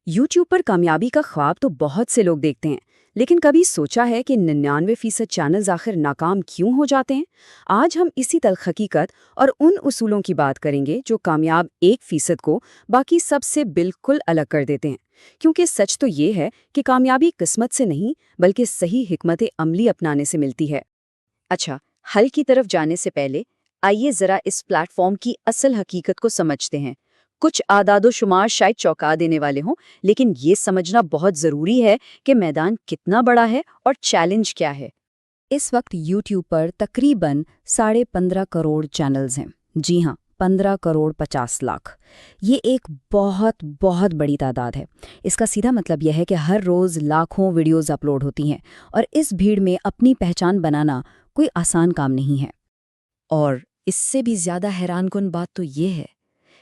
YouTube पर कामयाबी का ख्वाब तो बहुत से लोग देखते हैं, लेकिन कभी सोचा है कि 99% चैनल्स आखिर नाकाम क्यों हो जाते हैं? आज हम इसी तल्ख हकीकत और उन उसूलों की बात करेंगे जो कामयाब 1% को बाकी सबसे बिल्कुल अलग कर देते हैं। क्योंकि सच तो ये है कि कामयाबी किस्मत से नहीं, बल्कि सही हिकमत अमली अपनाने से मिलती है। अच्छा, हल की तरफ जाने से पहले आइए जरा इस प्लेटफॉर्म की असल हकीकत को समझते हैं। कुछ आदादो शुमार शायद चौंका देने वाले हों, लेकिन ये समझना बहुत ज़रूरी है कि मैदान कितना बड़ा है और चैलेंज क्या है। इस वक्त यूट्यूब पर तकरीबन 15.5 करोड़ चैनल्स हैं। जी हाँ, 15 करोड़ 50 लाख। ये एक बहुत बहुत बड़ी तादाद है। इसका सीधा मतलब यह है कि हर रोज़ लाखों वीडियोज़ अपलोड होती हैं, और इस भीड़ में अपनी पहचान बनाना कोई आसान काम नहीं है। और इससे भी ज़्यादा हैरानकुन बात तो ये है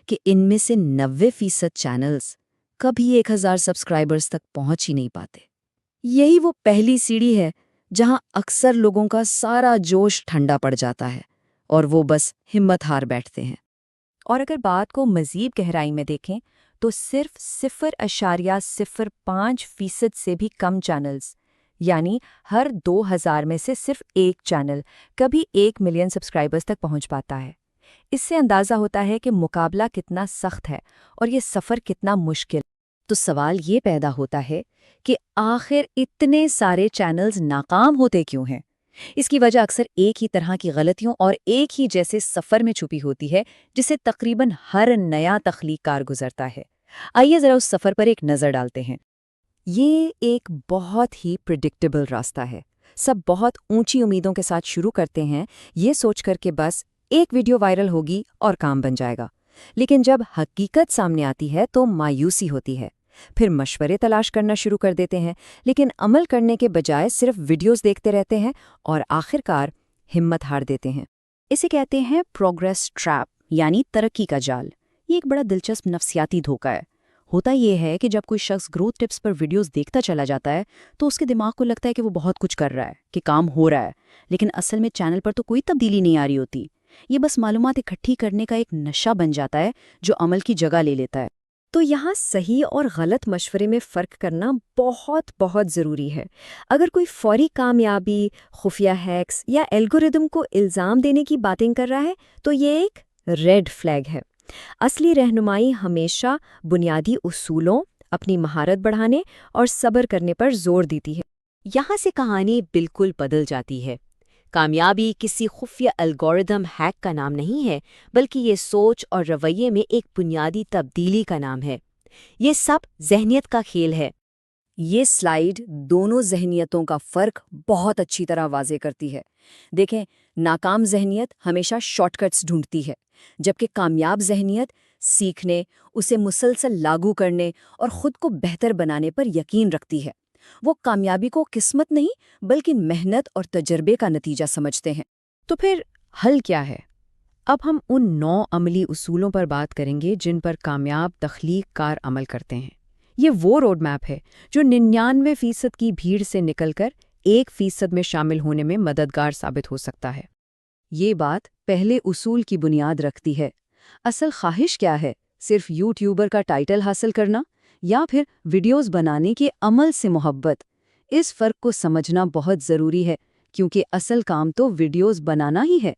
कि इनमें से 90% चैनल्स कभी 1000 सब्सक्राइबर्स तक पहुंच ही नहीं पाते। यही वो पहली सीढ़ी है जहां अक्सर लोगों का सारा जोश ठंडा पड़ जाता है और वो बस हिम्मत हार बैठते हैं। और अगर बात को मज़ीद गहराई में देखें तो सिर्फ 0.05% से भी कम चैनल्स, यानी हर 2000 में से सिर्फ एक चैनल कभी 1 मिलियन सब्सक्राइबर्स तक पहुंच पाता है। इससे अंदाज़ा होता है कि मुकाबला कितना सख्त है और ये सफ़र कितना मुश्किल। तो सवाल ये पैदा होता है कि आखिर इतने सारे चैनल्स नाकाम होते क्यों हैं? इसकी वजह अक्सर एक ही तरह की गलतियों और एक ही जैसे सफ़र में छुपी होती है, जिसे तकरीबन हर नया तख्लीक़कार गुजरता है। आइए ज़रा उस सफ़र पर एक नज़र डालते हैं। ये एक बहुत ही प्रिडिक्टेबल रास्ता है। सब बहुत ऊंची उम्मीदों के साथ शुरू करते हैं, ये सोचकर के बस एक वीडियो वायरल होगी और काम बन जाएगा। लेकिन जब हकीकत सामने आती है तो मायूसी होती है। फिर मशवरे तलाश करना शुरू कर देते हैं, लेकिन अमल करने के बजाय सिर्फ वीडियोस देखते रहते हैं और आखिरकार हिम्मत हार देते हैं। इसे कहते हैं प्रोग्रेस ट्रैप, यानी तरक्की का जाल। ये एक बड़ा दिलचस्प नफ्सियाती धोखा है। होता यह है कि जब कोई शख्स ग्रोथ टिप्स पर वीडियोस देखता चला जाता है तो उसके दिमाग को लगता है कि वो बहुत कुछ कर रहा है, कि काम हो रहा है, लेकिन असल में चैनल पर तो कोई तब्दीली नहीं आ रही होती। ये बस मालूमात इकट्ठी करने का एक नशा बन जाता है जो अमल की जगह ले लेता है। तो यहाँ सही और गलत मशवरे में फ़र्क करना बहुत बहुत ज़रूरी है। अगर कोई फौरी कामयाबी, खुफिया हैक्स या एल्गोरिदम को इल्ज़ाम देने की बातें कर रहा है तो ये एक रेड फ्लैग है। असली रहनुमाई हमेशा बुनियादी उसूलों, अपनी महारत बढ़ाने और सब्र करने पर जोर देती है। यहाँ से कहानी बिल्कुल बदल जाती है। कामयाबी किसी खुफिया एल्गोरिदम हैक का नाम नहीं है, बल्कि ये सोच और रवैये में एक बुनियादी तब्दीली का नाम है। ये सब ज़हनियत का खेल है। ये स्लाइड दोनों ज़हनियतों का फ़र्क बहुत अच्छी तरह वाज़े करती है। देखें, नाकाम ज़हनियत हमेशा शॉर्टकट्स ढूंढती है, जबकि कामयाब ज़हनियत सीखने, उसे मुसलसल लागू करने और ख़ुद को बेहतर बनाने पर यकीन रखती है। वो कामयाबी को किस्मत नहीं, बल्कि मेहनत और तजर्बे का नतीजा समझते हैं। तो फिर हल क्या है? अब हम उन 9 अमली उसूलों पर बात करेंगे जिन पर कामयाब तख्लीक़कार अमल करते हैं। ये वो रोड मैप है जो 99% की भीड़ से निकलकर 1% में शामिल होने में मददगार साबित हो सकता है। ये बात पहले उसूल की बुनियाद रखती है। असल ख्वाहिश क्या है? सिर्फ यूट्यूबर का टाइटल हासिल करना या फिर वीडियोस बनाने के अमल से मोहब्बत? इस फ़र्क को समझना बहुत ज़रूरी है, क्योंकि असल काम तो वीडियोस बनाना ही है।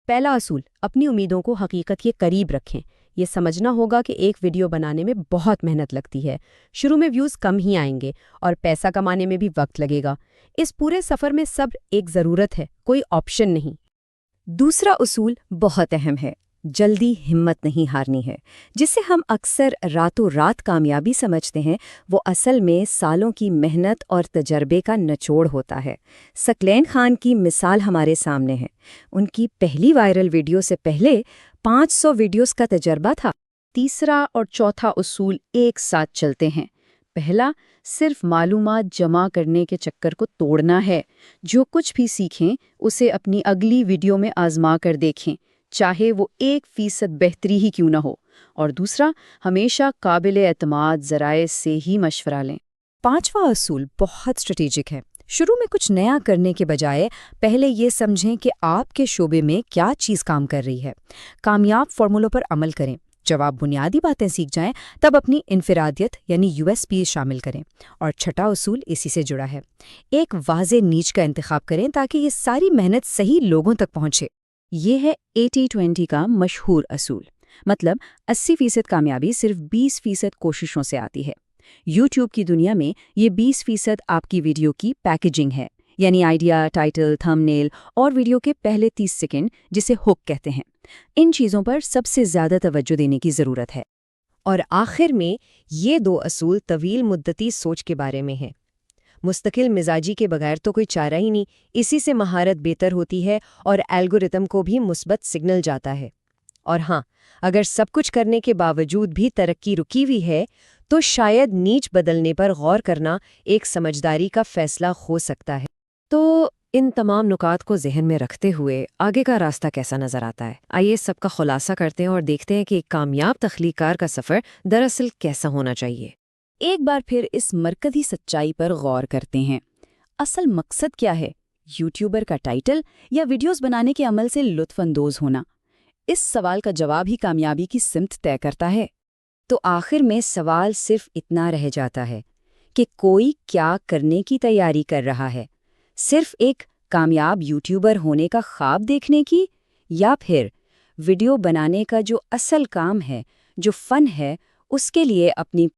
पहला असूल, अपनी उम्मीदों को हकीकत के करीब रखें। ये समझना होगा कि एक वीडियो बनाने में बहुत मेहनत लगती है। शुरू में व्यूज़ कम ही आएंगे और पैसा कमाने में भी वक्त लगेगा। इस पूरे सफ़र में सब्र एक ज़रूरत है, कोई ऑप्शन नहीं। दूसरा उसूल बहुत अहम है, जल्दी हिम्मत नहीं हारनी है। जिसे हम अक्सर रातों रात कामयाबी समझते हैं, वो असल में सालों की मेहनत और तजर्बे का निचोड़ होता है। सकलैन खान की मिसाल हमारे सामने है। उनकी पहली वायरल वीडियो से पहले 500 वीडियोस का तजर्बा था। तीसरा और चौथा उसूल एक साथ चलते हैं। पहला, सिर्फ मालूमात जमा करने के चक्कर को तोड़ना है। जो कुछ भी सीखें उसे अपनी अगली वीडियो में आजमा कर देखें, चाहे वो 1% बेहतरी ही क्यों ना हो। और दूसरा, हमेशा काबिले एतमाद ज़राए से ही मशवरा लें। पांचवा असूल बहुत स्ट्रेटेजिक है। शुरू में कुछ नया करने के बजाय पहले ये समझें कि आपके शोबे में क्या चीज़ काम कर रही है। कामयाब फॉर्मूलों पर अमल करें। جب آپ بنیادی باتیں سیکھ جائیں تب اپنی انفرادیت یعنی USP شامل کریں۔ اور چھٹا اصول اسی سے جڑا ہے، ایک واضح نیچ کا انتخاب کریں تاکہ یہ ساری محنت صحیح لوگوں تک پہنچے۔ یہ ہے 80-20 کا مشہور اصول، مطلب 80% کامیابی صرف 20% کوششوں سے آتی ہے۔ یوٹیوب کی دنیا میں یہ 20% آپ کی ویڈیو کی پیکیجنگ ہے، یعنی آئیڈیا، ٹائٹل، تھمبنیل اور ویڈیو کے پہلے 30 سیکنڈ جسے ہک کہتے ہیں۔ ان چیزوں پر سب سے زیادہ توجہ دینے کی ضرورت ہے۔ اور آخر میں یہ 2 اصول طویل مدتی سوچ کے بارے میں ہیں۔ مستقل مزاجی کے بغیر تو کوئی چارہ ہی نہیں، اسی سے مہارت بہتر ہوتی ہے اور الگورتھم کو بھی مثبت سگنل جاتا ہے۔ اور ہاں، اگر سب کچھ کرنے کے باوجود بھی ترقی رکی ہوئی ہے تو شاید نیچ بدلنے پر غور کرنا ایک سمجھداری کا فیصلہ ہو سکتا ہے۔ تو ان تمام نکات کو ذہن میں رکھتے ہوئے آگے کا راستہ کیسا نظر آتا ہے؟ آئیے سب کا خلاصہ کرتے ہیں اور دیکھتے ہیں کہ ایک کامیاب تخلیق کار کا سفر دراصل کیسا ہونا چاہیے۔ ایک بار پھر اس مرکزی سچائی پر غور کرتے ہیں۔ اصل مقصد کیا ہے؟ یوٹیوبر کا ٹائٹل یا ویڈیوز بنانے کے عمل سے لطف اندوز ہونا؟ اس سوال کا جواب ہی کامیابی کی سمت طے کرتا ہے۔ تو آخر میں سوال صرف اتنا رہ جاتا ہے کہ کوئی کیا کرنے کی تیاری کر رہا ہے، صرف ایک کامیاب یوٹیوبر ہونے کا خواب دیکھنے کی، یا پھر ویڈیو بنانے کا جو اصل کام ہے، جو فن ہے، اس کے لیے اپنی